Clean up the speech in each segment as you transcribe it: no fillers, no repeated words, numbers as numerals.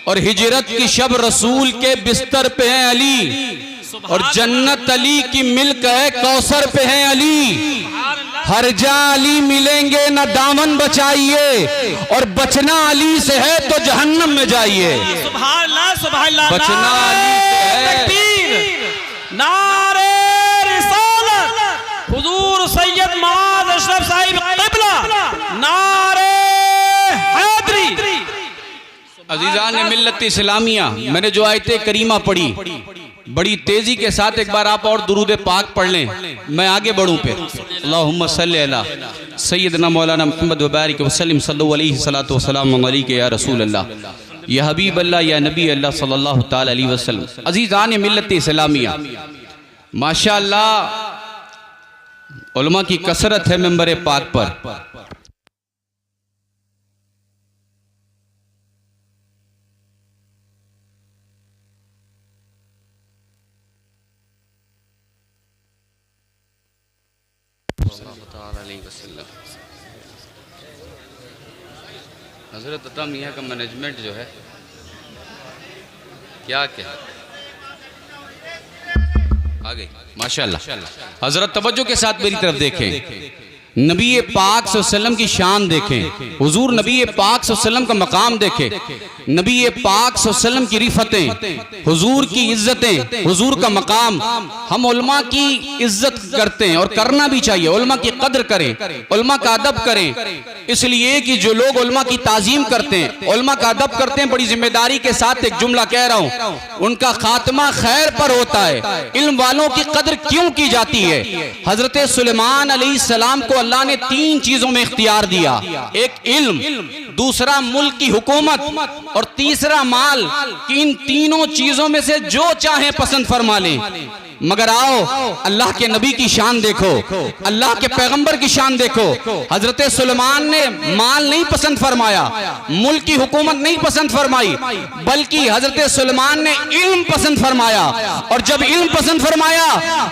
और हिजरत की शब रसूल के बिस्तर पे हैं अली, और जन्नत अली की मिल्क है कौसर पे हैं अली। हर जा अली मिलेंगे न दामन बचाइए, और बचना अली से है तो जहन्नम में जाइए। सुभान अल्लाह, सुभान अल्लाह। बचना अली से है। नारे रिसालत, हुजूर सैयद मआद अशरफ साहिब क़िबला, नारे हैदरी। अजीजान मिल्लत इस्लामिया, मैंने जो आयते करीमा पढ़ी बड़ी तेजी के साथ एक बार आप और दुरूद पाक पढ़ लें, मैं आगे बढ़ूं फिर। अल्लाहुम्मा सल्ली अला सय्यदना मौलाना मुहम्मद व बारिक वसल्लम सल्लल्लाहु अलैहि सलातो वसलाम अलैका या रसूल अल्लाह या हबीब अल्लाह या नबी अल्लाह सल्लल्लाहु ताला अलैहि वसल्लम। अजीजान मिल्लत इस्लामिया, माशाअल्लाह उलमा की कसरत है मिंबर पाक पर। हजरत अता मियाँ का मैनेजमेंट जो है क्या क्या आ गई माशाअल्लाह। हजरत तवज्जो के साथ मेरी तरफ देखें, नबी पाक सल्लल्लाहु अलैहि वसल्लम की शान देखें, हुजूर नबी पाक सल्लल्लाहु अलैहि वसल्लम का मकाम देखें, नबी पाक सल्लल्लाहु अलैहि वसल्लम की रिफतें, हुजूर की इज्जतें, हुजूर का मकाम। हम उलमा की इज्जत करते हैं और करना भी चाहिए, उलमा की कदर करें, उलमा का अदब करें, इसलिए कि जो लोग उलमा की ताजीम करते हैं, उलमा का अदब करते हैं, बड़ी जिम्मेदारी के साथ एक जुमला कह रहा हूं, उनका खात्मा खैर पर होता है। इल्म वालों की कदर क्यों की जाती है? हजरत सुलेमान अलैहिस्सलाम को अल्लाह ने 3 चीजों में इख्तियार दिया, एक इल्म, दूसरा मुल्क की हुकूमत और तीसरा माल, कि इन तीनों चीजों में से जो चाहे पसंद फरमा लें। मगर आओ अल्लाह के नबी की शान देखो, अल्लाह के पैगंबर की शान देखो। हजरत सुलेमान ने माल नहीं पसंद फरमाया, मुल्क की हुकूमत नहीं पसंद फरमाई, बल्कि हजरत सुलेमान ने इल्म पसंद फरमाया। और जब इल्म पसंद फरमाया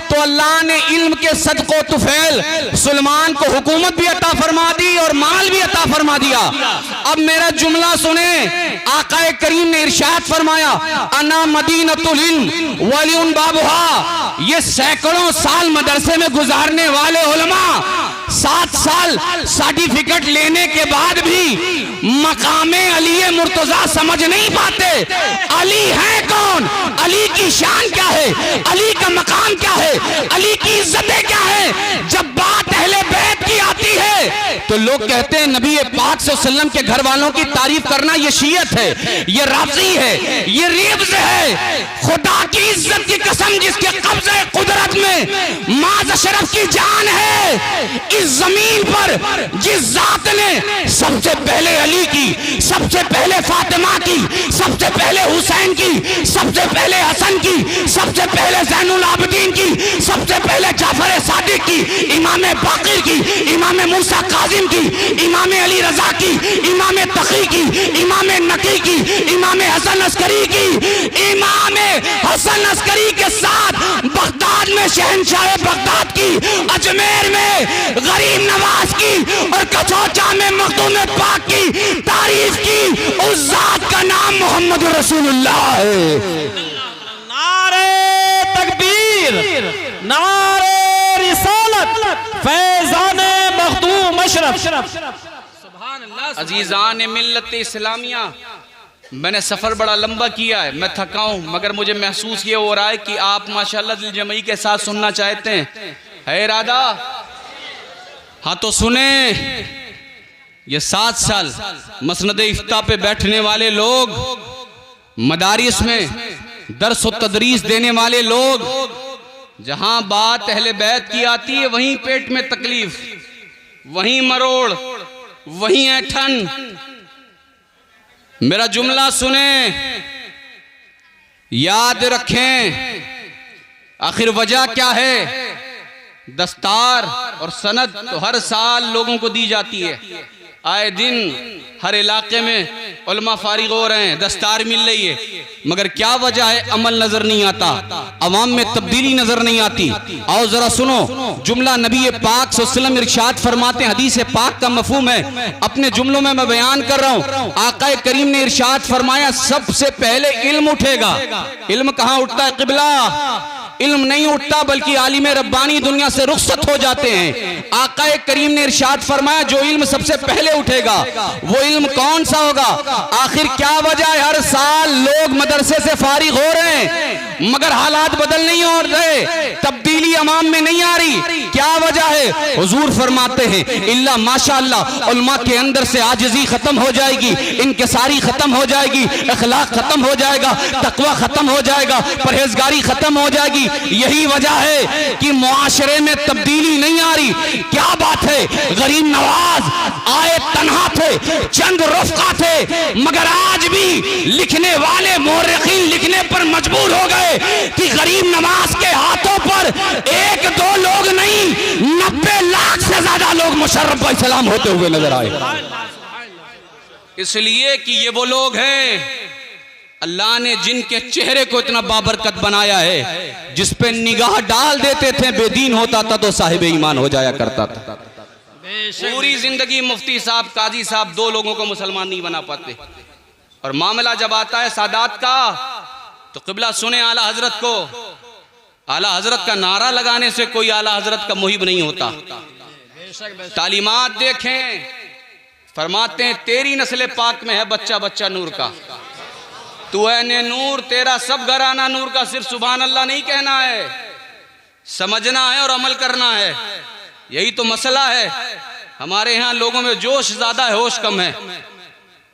तो अल्लाह ने इल्म के सदको तुफैल सुलेमान को हुकूमत भी अता फरमा दी और माल भी अता फरमा दिया। अब मेरा जुमला सुने, आकाए करीम ने इरशाद फरमाया, अना मदीनतुल इल्म वलिउन बाबुहा। ये सैकड़ों साल मदरसे में गुजारने वाले उलमा 7 साल सर्टिफिकेट लेने के बाद भी मकामे अली मुर्तजा समझ नहीं पाते। अली है कौन, अली की शान क्या है, अली का मकाम क्या है, अली की इज्जतें क्या है। जब बात अहले बैत की आती है तो लोग कहते हैं नबी पाक सल्लल्लाहु अलैहि वसल्लम के घर वालों की तारीफ करना ये शियत है, ये राफ़ज़ी है, ये रिब्ज़ है। खुदा की इज्जत की कसम जिसके कब्ज़े कुदरत में माज़ अशरफ की जान है, इस जमीन पर जिस जात ने सबसे पहले अली की, सबसे पहले फातिमा की, सबसे पहले हुसैन की, सबसे पहले हसन की, सबसे पहले ज़ैनुल आबिदीन की, सबसे पहले जाफर सादिक की, इमाम बाक़िर की, इमाम मूसा काज़िम की, इमाम अली रज़ा की, इमाम तक़ी की, इमाम नकी की, इमाम हसन अस्करी की, इमाम हसन अस्करी के साथ बगदाद में शहंशाह बगदाद की, अजमेर में गरीब नवाज की और कचौचा में मखदूम पाक की तारीफ की उस जात का नाम मोहम्मद रसूलुल्लाह है। नारे तकबीर, नारे रिसालत, फैज़ाने मखदूम अशरफ। सुभान अल्लाह। अजीजान मिल्लत इस्लामिया, मैंने सफ़र बड़ा लंबा किया है, मैं थका हूँ, मगर मुझे महसूस ये हो रहा है कि आप माशाअल्लाह दिल जमई के साथ सुनना चाहते हैं। है इरादा? हाँ तो सुने। ये 7 साल मसनद इफ्ता पे बैठने वाले लोग, मदारिस में दर्स व तदरीस देने वाले लोग, जहां बात अहले बैत की आती है वहीं पेट में तकलीफ, वहीं मरोड़, वहीं ऐठन। मेरा जुमला सुने, याद रखें, आखिर वजह क्या है? दस्तार और सनद तो हर साल लोगों को दी जाती है, आए दिन हर इलाके में उलमा फारिग हो रहे हैं, दस्तार मिल रही है, मगर क्या वजह है? अमल नजर नहीं आता, अवाम में तब्दीली नजर नहीं आती। आओ जरा सुनो जुमला नबी पाक सल्लल्लाहु अलैहि वसल्लम इरशाद फरमाते हैं, हदीस पाक का मफहूम है, अपने जुमलों में मैं बयान कर रहा हूँ। आका करीम ने इरशाद फरमाया सबसे पहले इल्म उठेगा। इल्म कहाँ उठता है? क़िबला। इल्म नहीं उठता बल्कि आलिम रब्बानी दुनिया से रुखसत हो जाते हैं। आका करीम ने इरशाद फरमाया जो इल्म सबसे पहले उठेगा वो इल्म कौन सा होगा? आखिर क्या वजह है? हर साल लोग मदरसे से फारिग हो रहे हैं मगर हालात बदल नहीं हो रहे, तब्दीली अवाम में नहीं आ रही। क्या वजह है? हुजूर फरमाते हैं इल्ला माशाअल्लाह उलमा के अंदर से आजिज़ी खत्म हो जाएगी, इनकिसारी खत्म हो जाएगी, अखलाक खत्म हो जाएगा, तकवा खत्म हो जाएगा, परहेजगारी खत्म हो जाएगी। यही वजह है कि मुआशरे में तब्दीली नहीं आ रही। क्या बात है? गरीब नवाज आए तन्हा थे, चंद रफ़्क़ा थे, मगर आज भी लिखने वाले मोर्रिख़ीन लिखने पर मजबूर हो गए कि गरीब नवाज के हाथों पर एक दो लोग नहीं 90 लाख से ज्यादा लोग मुशर्रफ भाई सलाम होते हुए नजर आए। इसलिए कि ये वो लोग हैं अल्लाह ने जिनके चेहरे को इतना बाबरकत बनाया है, जिस पे निगाह डाल देते थे बेदीन होता था तो साहिब ईमान हो जाया करता था। पूरी जिंदगी मुफ्ती साहब काजी साहब दो लोगों को मुसलमान नहीं बना पाते, और मामला जब आता है सादात का तो क़िबला सुने आला हजरत को। आला हजरत का नारा लगाने से कोई आला हजरत का मुहिब नहीं होता। तालीमात देखें, फरमाते हैं तेरी नस्ल पाक में है बच्चा बच्चा नूर का, तू है ने नूर, तेरा सब घराना नूर का। सिर्फ सुभान अल्लाह नहीं कहना है, समझना है और अमल करना है। यही तो मसला है। हमारे यहाँ लोगों में जोश ज्यादा है, होश कम है।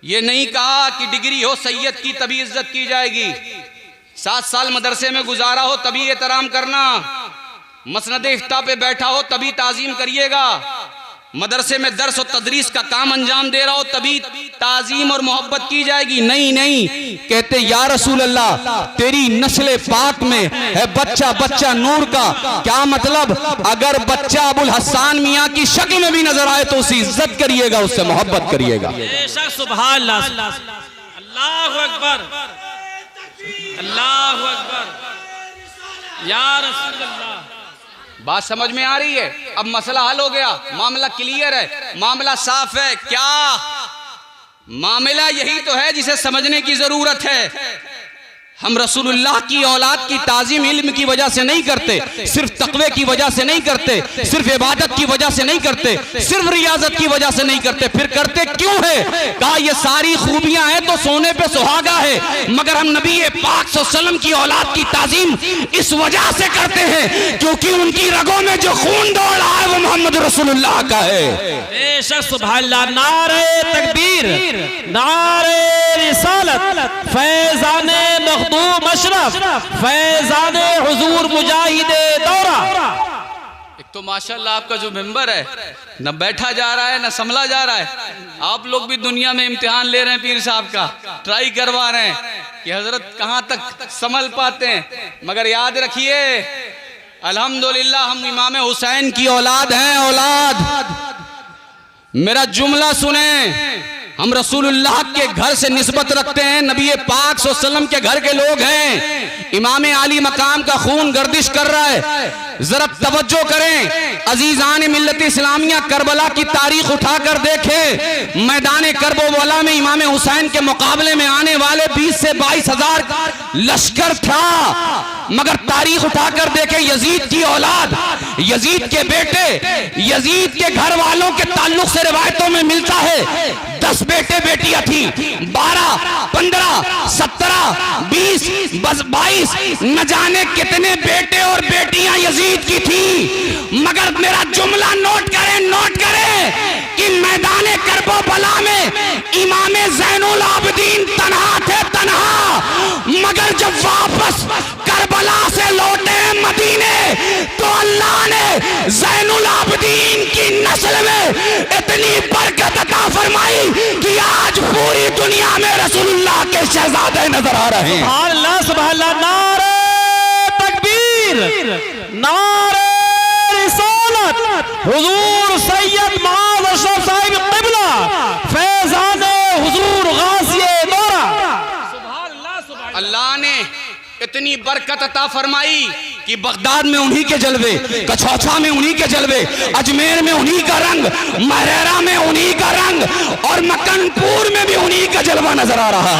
ये नहीं कहा कि डिग्री हो सैयद की तभी इज्जत की जाएगी, 7 साल मदरसे में गुजारा हो तभी एहतराम करना, मसनद इफ्ता पे बैठा हो तभी ताजीम करिएगा, मदरसे में दर्स और तदरीस का काम अंजाम दे रहा हो तभी ताजीम और मोहब्बत की जाएगी। नहीं नहीं, कहते या रसूल अल्लाह तेरी नस्ल पाक में है बच्चा बच्चा नूर का। क्या मतलब? अगर बच्चा अबुल हसन मियाँ की शक्ल में भी नजर आए तो उसकी इज्जत करिएगा, उससे मोहब्बत करिएगा। सुभान अल्लाह, अल्लाहु अकबर, अल्लाहु अकबर, या रसूल अल्लाह। बात समझ में आ रही है? अब मसला हल हो गया, मामला क्लियर है, मामला साफ है। क्या मामला? यही तो है जिसे समझने की जरूरत है। हम रसूलुल्लाह की औलाद की ताज़ीम इल्म की वजह से नहीं करते, सिर्फ तक़वे की वजह से नहीं करते, सिर्फ इबादत की वजह से नहीं करते, सिर्फ रियाजत की वजह से नहीं करते। फिर करते क्यों है? कहा ये सारी खूबियां हैं तो सोने पे सुहागा है, मगर हम नबी पाक सल्लल्लाहु अलैहि वसल्लम की औलाद की ताज़ीम इस वजह से करते हैं क्योंकि उनकी रगों में जो खून दौड़ रहा है वो मोहम्मद रसूलुल्लाह का है। बेशक सुभान अल्लाह, नारे तकबीर, नारे रिसालत, फैज़ाने मखदूम अशरफ, फैज़ाने हुजूर मुजाहिदे दौरा। एक तो माशाल्लाह आपका जो मेंबर है न बैठा जा रहा है न संभला जा रहा है। आप लोग भी दुनिया में इम्तिहान ले रहे हैं, पीर साहब का ट्राई करवा रहे हैं कि हजरत कहाँ तक संभल पाते हैं। मगर याद रखिए अल्हम्दुलिल्लाह हम इमाम हुसैन की औलाद हैं, औलाद। मेरा जुमला सुने, हम रसूलुल्लाह के घर से निस्बत रखते हैं, नबी पाक सल्लल्लाहु अलैहि वसल्लम के घर के लोग हैं। इमाम आली मकाम का खून गर्दिश कर रहा है। जरा तवज्जो करें अजीजान मिल्लत इस्लामिया, करबला की तारीख उठाकर देखें। मैदान करबला में इमाम हुसैन के मुकाबले में आने वाले 20 से 22 हजार लश्कर था, मगर तारीख उठाकर देखें यजीद की औलाद, यजीद के बेटे, यजीद के घर वालों के ताल्लुक से रिवायतों में मिलता है 10 बेटे बेटियां थी, 12, 15, 17, 20, 22, न जाने कितने बेटे और बेटियां यजीद की थी। मगर मेरा जुमला नोट करें कि मैदान करबला में इमाम ज़ैनुल आबिदीन तन्हा थे, तन्हा। मगर जब वापस करबला से लौटे मदीने तो अल्लाह ने ज़ैनुल आबिदीन की नस्ल में इतनी बरकत अता फरमाई कि आज पूरी दुनिया में रसूलुल्लाह के शहजादे नजर आ रहे हैं। सुभान अल्लाह, सुभान अल्लाह, नारे तकबीर, नारे रिसालत, हुजूर सैयद मआज़ अशरफ साहिब क़िबला इतनी बरकत अता फरमाई कि बगदाद में उन्हीं के जलवे, कछौछा में उन्हीं के जलवे, अजमेर में उन्हीं का रंग, महरेरा में उन्हीं का रंग और मक्कनपुर में भी उन्हीं का जलवा नजर आ रहा है।